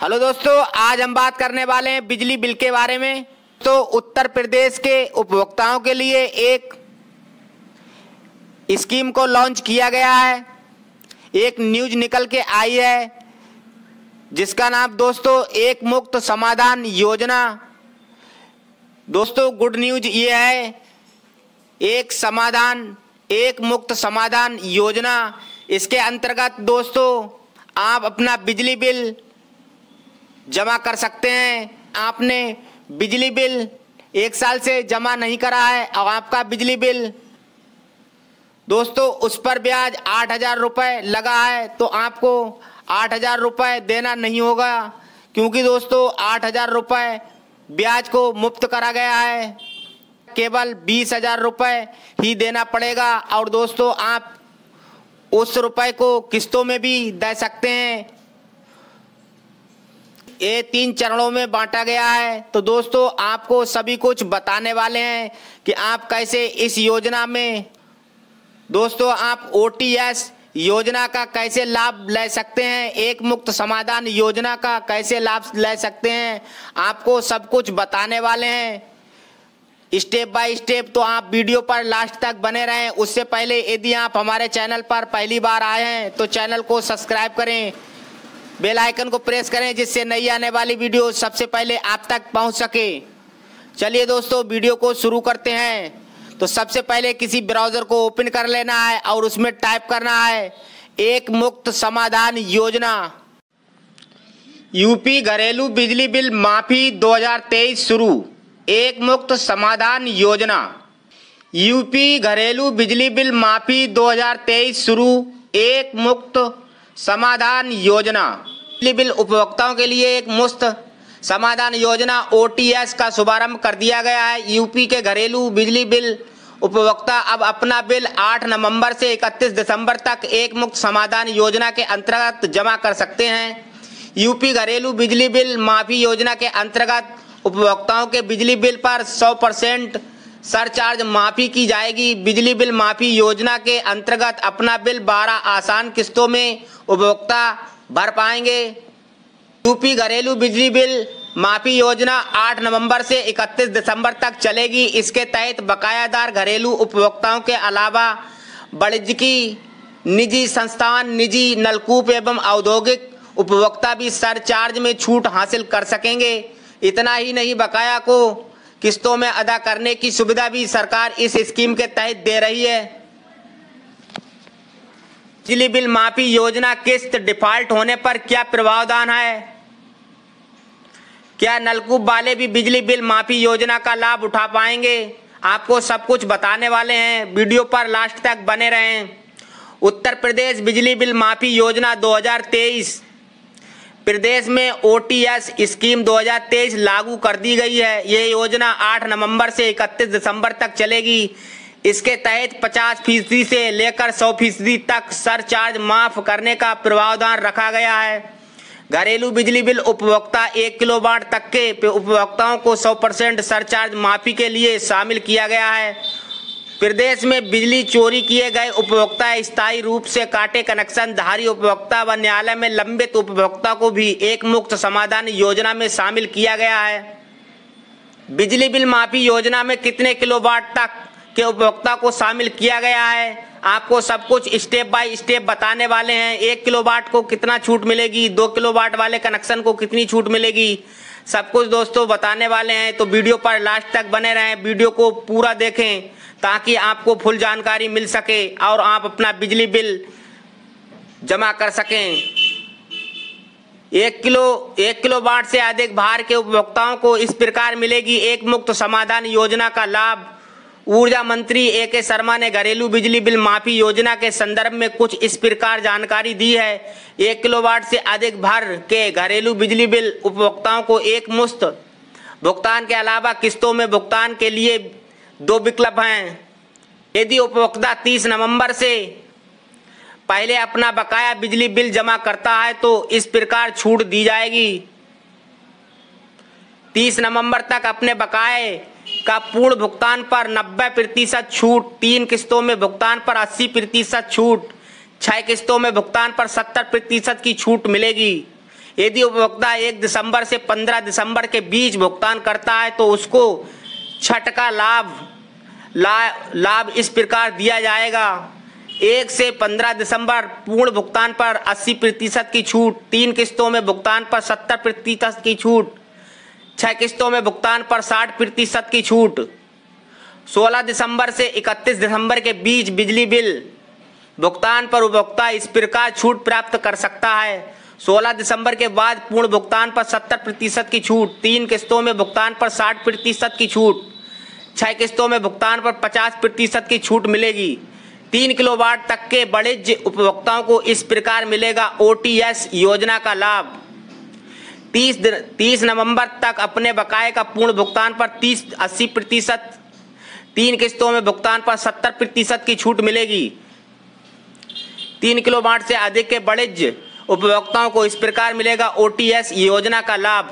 Hello दोस्तों, आज हम बात करने वाले हैं बिजली बिल के बारे में। तो उत्तर प्रदेश के उपभोक्ताओं के लिए एक स्कीम को लॉन्च किया गया है। एक न्यूज निकल के आई है जिसका नाम दोस्तों एक मुक्त समाधान योजना। दोस्तों गुड न्यूज ये है, एक मुक्त समाधान योजना। इसके अंतर्गत दोस्तों आप अपना बिजली बिल जमा कर सकते हैं। आपने बिजली बिल 1 साल से जमा नहीं करा है और आपका बिजली बिल दोस्तों उस पर ब्याज 8,000 रुपये लगा है, तो आपको 8,000 रुपये देना नहीं होगा, क्योंकि दोस्तों 8,000 रुपये ब्याज को मुफ्त करा गया है। केवल 20,000 रुपये ही देना पड़ेगा और दोस्तों आप उस रुपये को किस्तों में भी दे सकते हैं। ये 3 चरणों में बांटा गया है। तो दोस्तों आपको सभी कुछ बताने वाले हैं कि आप कैसे इस योजना में दोस्तों आप OTS योजना का कैसे लाभ ले सकते हैं, एक मुक्त समाधान योजना का कैसे लाभ ले सकते हैं, आपको सब कुछ बताने वाले हैं स्टेप बाय स्टेप। तो आप वीडियो पर लास्ट तक बने रहें। उससे पहले यदि आप हमारे चैनल पर पहली बार आए हैं तो चैनल को सब्सक्राइब करें, बेल आइकन को प्रेस करें, जिससे नई आने वाली वीडियो सबसे पहले आप तक पहुंच सके। चलिए दोस्तों वीडियो को शुरू करते हैं। तो सबसे पहले किसी ब्राउज़र को ओपन कर लेना है और उसमें टाइप करना है एक मुक्त समाधान योजना। यूपी घरेलू बिजली बिल माफी 2023 शुरू, एक मुक्त समाधान योजना। यूपी घरेलू बिजली बिल माफी 2023 शुरू, एक मुक्त समाधान योजना। बिजली बिल उपभोक्ताओं के लिए एक मुफ्त समाधान योजना OTS का शुभारंभ कर दिया गया है। यूपी के घरेलू बिजली बिल उपभोक्ता अब अपना बिल 8 नवंबर से 31 दिसंबर तक एक मुक्त समाधान योजना के अंतर्गत जमा कर सकते हैं। यूपी घरेलू बिजली बिल माफी योजना के अंतर्गत उपभोक्ताओं के बिजली बिल पर 100% सरचार्ज माफी की जाएगी। बिजली बिल माफी योजना के अंतर्गत अपना बिल 12 आसान किस्तों में उपभोक्ता भर पाएंगे। यूपी घरेलू बिजली बिल माफी योजना 8 नवंबर से 31 दिसंबर तक चलेगी। इसके तहत बकायादार घरेलू उपभोक्ताओं के अलावा वाणिज्यिकी, निजी संस्थान, निजी नलकूप एवं औद्योगिक उपभोक्ता भी सरचार्ज में छूट हासिल कर सकेंगे। इतना ही नहीं, बकाया को किस्तों में अदा करने की सुविधा भी सरकार इस स्कीम के तहत दे रही है। बिजली बिल माफी योजना किस्त डिफॉल्ट होने पर क्या प्रावधान है? क्या नलकूप वाले भी बिजली बिल माफी योजना का लाभ उठा पाएंगे? आपको सब कुछ बताने वाले हैं, वीडियो पर लास्ट तक बने रहें। उत्तर प्रदेश बिजली बिल माफी योजना 2023, प्रदेश में OTS स्कीम 2023 लागू कर दी गई है। ये योजना 8 नवंबर से 31 दिसंबर तक चलेगी। इसके तहत 50% से लेकर 100% तक सरचार्ज माफ करने का प्रावधान रखा गया है। घरेलू बिजली बिल उपभोक्ता 1 किलोवाट तक के उपभोक्ताओं को 100% सरचार्ज माफी के लिए शामिल किया गया है। प्रदेश में बिजली चोरी किए गए उपभोक्ता, स्थायी रूप से काटे कनेक्शन धारी उपभोक्ता व न्यायालय में लंबित उपभोक्ता को भी एक मुक्त समाधान योजना में शामिल किया गया है। बिजली बिल माफी योजना में कितने किलोवाट तक के उपभोक्ता को शामिल किया गया है, आपको सब कुछ स्टेप बाय स्टेप बताने वाले हैं। 1 किलोवाट को कितना छूट मिलेगी, 2 किलोवाट वाले कनेक्शन को कितनी छूट मिलेगी, सब कुछ दोस्तों बताने वाले हैं। तो वीडियो पर लास्ट तक बने रहें, वीडियो को पूरा देखें ताकि आपको फुल जानकारी मिल सके और आप अपना बिजली बिल जमा कर सकें। 1 किलोवाट से अधिक भार के उपभोक्ताओं को इस प्रकार मिलेगी एक मुक्त समाधान योजना का लाभ। ऊर्जा मंत्री AK शर्मा ने घरेलू बिजली बिल माफी योजना के संदर्भ में कुछ इस प्रकार जानकारी दी है। 1 किलोवाट से अधिक भार के घरेलू बिजली बिल उपभोक्ताओं को एक मुफ्त भुगतान के अलावा किस्तों में भुगतान के लिए 2 विकल्प हैं। यदि उपभोक्ता 30 नवंबर से पहले अपना बकाया बिजली बिल जमा करता है तो इस प्रकार छूट दी जाएगी। 30 नवंबर तक अपने बकाये का पूर्ण भुगतान पर 90% छूट, 3 किस्तों में भुगतान पर 80% छूट, 6 किस्तों में भुगतान पर 70% की छूट मिलेगी। यदि उपभोक्ता 1 दिसंबर से 15 दिसंबर के बीच भुगतान करता है तो उसको छठ का लाभ इस प्रकार दिया जाएगा। 1 से 15 दिसंबर पूर्ण भुगतान पर 80% की छूट, 3 किस्तों में भुगतान पर 70% की छूट, 6 किस्तों में भुगतान पर 60% की छूट। 16 दिसंबर से 31 दिसंबर के बीच बिजली बिल भुगतान पर उपभोक्ता इस प्रकार छूट प्राप्त कर सकता है। 16 दिसंबर के बाद पूर्ण भुगतान पर 70% की छूट, 3 किस्तों में भुगतान पर 60% की छूट, 6 किस्तों में भुगतान पर 50% की छूट मिलेगी। 3 किलोवाट तक के वाणिज्य उपभोक्ताओं को इस प्रकार मिलेगा OTS योजना का लाभ। 30 नवंबर तक अपने बकाये का पूर्ण भुगतान पर 80%, 3 किस्तों में भुगतान पर 70% की छूट मिलेगी। 3 किलोवाट से अधिक के वाणिज्य उपभोक्ताओं को इस प्रकार मिलेगा OTS योजना का लाभ।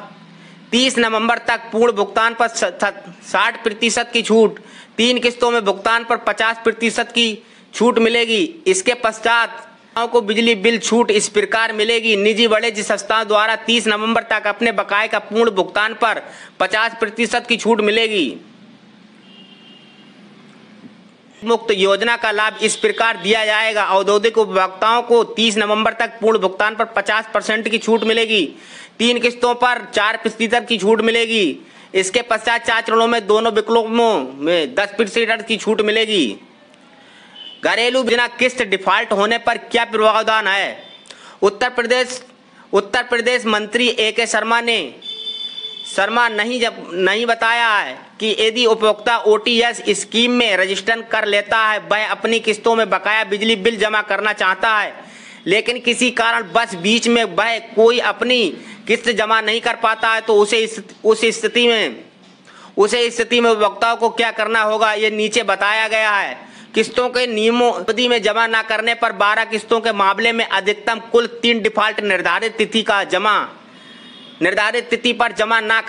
30 नवंबर तक पूर्ण भुगतान पर 60% की छूट, 3 किस्तों में भुगतान पर 50% की छूट मिलेगी। इसके पश्चात को बिजली बिल छूट इस प्रकार मिलेगी। निजी वाणिज्य संस्थाओं द्वारा 30 नवंबर तक अपने बकाये का पूर्ण भुगतान पर 50% की छूट मिलेगी। मुक्त योजना का लाभ इस प्रकार दिया जाएगा। औद्योगिक उपभोक्ताओं को 30 नवंबर तक पूर्ण भुगतान पर 50% की छूट मिलेगी, 3 किस्तों पर 4% की छूट मिलेगी। इसके पश्चात 4 चरणों में दोनों विकल्पों में 10% की छूट मिलेगी। घरेलू योजना किस्त डिफॉल्ट होने पर क्या प्रावधान है? उत्तर प्रदेश मंत्री AK शर्मा नहीं बताया है कि यदि उपभोक्ता OTS स्कीम में रजिस्ट्रेशन कर लेता है, वह अपनी किस्तों में बकाया बिजली बिल जमा करना चाहता है, लेकिन किसी कारण बस बीच में वह कोई अपनी किस्त जमा नहीं कर पाता है, तो उस स्थिति में उपभोक्ताओं को क्या करना होगा, ये नीचे बताया गया है। किस्तों के नियमों अवधि में जमा न करने पर 12 किस्तों के मामले में अधिकतम कुल 3 डिफॉल्ट निर्धारित तिथि पर जमा न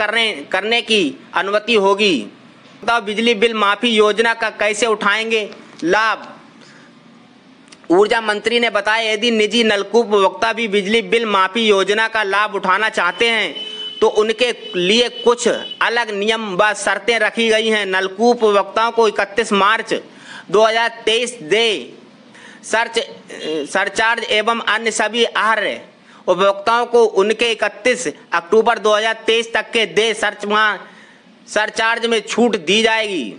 करने की अनुमति होगी। तो बिजली बिल माफी योजना का कैसे उठाएंगे लाभ? ऊर्जा मंत्री ने बताया यदि निजी नलकूप उपभोक्ता भी बिजली बिल माफी योजना का लाभ उठाना चाहते हैं तो उनके लिए कुछ अलग नियम व शर्तें रखी गई हैं। नलकूप उपभोक्ताओं को 31 मार्च 2023 दे सरचार्ज एवं अन्य सभी आहर्य उपभोक्ताओं को उनके 31 अक्टूबर 2023 तक के दे सरचार्ज में छूट दी जाएगी।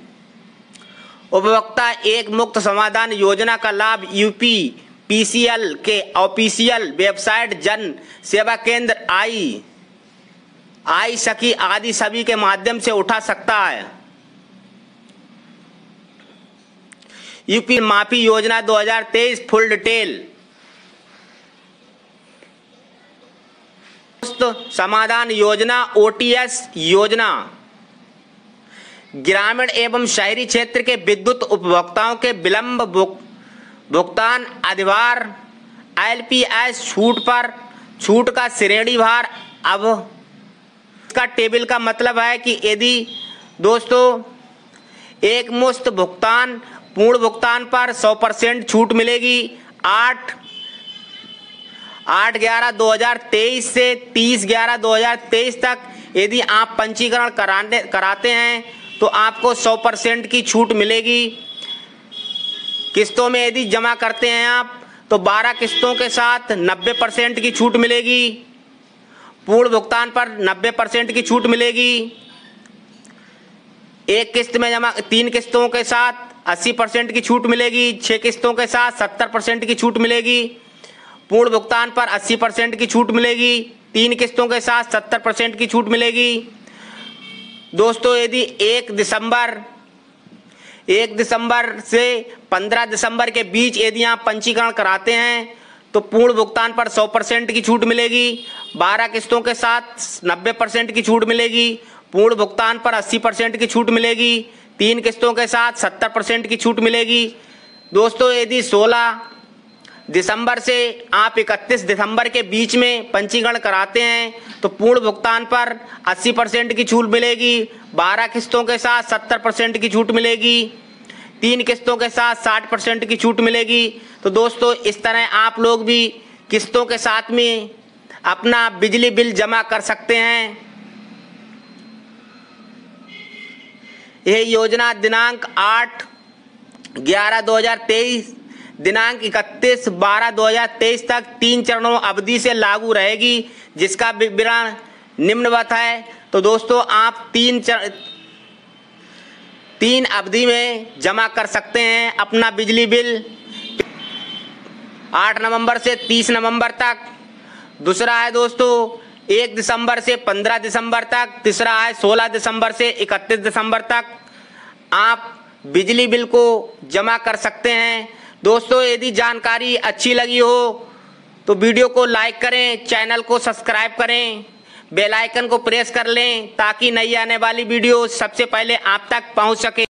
उपभोक्ता एक मुक्त समाधान योजना का लाभ UPPCL के ऑफिशियल वेबसाइट, जन सेवा केंद्र, आई सखी आदि सभी के माध्यम से उठा सकता है। यूपी माफी योजना 2023 फुल डिटेल। समाधान योजना OTS योजना ग्रामीण एवं शहरी क्षेत्र के विद्युत उपभोक्ताओं के विलंब भुगतान अधिभार LPS छूट का श्रेणीवार। अब इसका टेबल का मतलब है कि यदि दोस्तों एक मुश्त भुगतान पूर्ण भुगतान पर 100% छूट मिलेगी। 8/11/2023 से 30/11/2023 तक यदि आप पंजीकरण कराते हैं तो आपको 100% की छूट मिलेगी। किस्तों में यदि जमा करते हैं आप तो 12 किस्तों के साथ 90% की छूट मिलेगी। पूर्ण भुगतान पर 90% की छूट मिलेगी। एक किस्त में जमा 3 किस्तों के साथ 80% की छूट मिलेगी। 6 किस्तों के साथ 70% की छूट मिलेगी। पूर्ण भुगतान पर 80% की छूट मिलेगी। 3 किस्तों के साथ 70% की छूट मिलेगी। दोस्तों यदि 1 दिसंबर से 15 दिसंबर के बीच यदि आप पंजीकरण कराते हैं तो पूर्ण भुगतान पर 100% की छूट मिलेगी। 12 किस्तों के साथ 90% की छूट मिलेगी। पूर्ण भुगतान पर 80% की छूट मिलेगी। 3 किस्तों के साथ 70% की छूट मिलेगी। दोस्तों यदि 16 दिसंबर से आप 31 दिसंबर के बीच में पंजीकरण कराते हैं तो पूर्ण भुगतान पर 80% की छूट मिलेगी। 12 किस्तों के साथ 70% की छूट मिलेगी। 3 किस्तों के साथ 60% की छूट मिलेगी। तो दोस्तों इस तरह आप लोग भी किस्तों के साथ में अपना बिजली बिल जमा कर सकते हैं। यह योजना दिनांक 8/11/2023 दिनांक 31/12/2023 तक 3 चरणों अवधि से लागू रहेगी, जिसका विवरण निम्नवत है। तो दोस्तों आप 3 अवधि में जमा कर सकते हैं अपना बिजली बिल। 8 नवंबर से 30 नवंबर तक। दूसरा है दोस्तों 1 दिसंबर से 15 दिसंबर तक। तीसरा है 16 दिसंबर से 31 दिसंबर तक आप बिजली बिल को जमा कर सकते हैं। दोस्तों यदि जानकारी अच्छी लगी हो तो वीडियो को लाइक करें, चैनल को सब्सक्राइब करें, बेल आइकन को प्रेस कर लें ताकि नई आने वाली वीडियो सबसे पहले आप तक पहुंच सके।